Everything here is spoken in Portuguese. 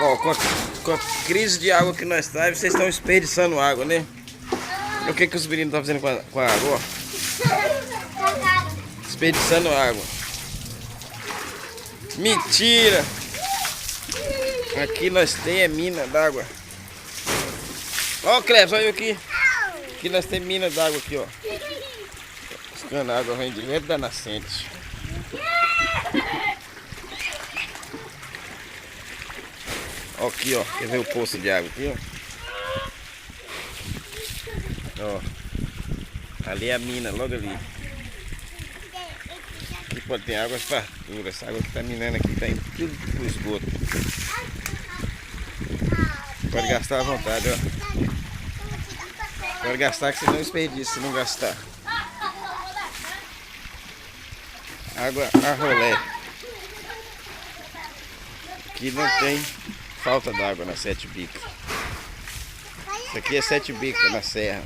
Ó, com a crise de água que nós temos, vocês estão desperdiçando água, né? E o que os meninos estão fazendo com a água, ó? Desperdiçando água. Mentira! Aqui nós temos mina d'água. Ó, Cleves, olha aqui. Aqui nós temos mina d'água aqui, ó. Buscando água, vem direto da nascente. Ó, aqui, ó. Quer ver o poço de água aqui, ó? Ó. Ali é a mina, logo ali. Aqui pode ter águas farturas. Essa água que tá minando aqui tá indo tudo pro esgoto. Pode gastar à vontade, ó. Pode gastar que você não desperdiça se não gastar. Água a rolé. Aqui não tem falta d'água na Sete Bicas. Isso aqui é Sete Bicas na serra.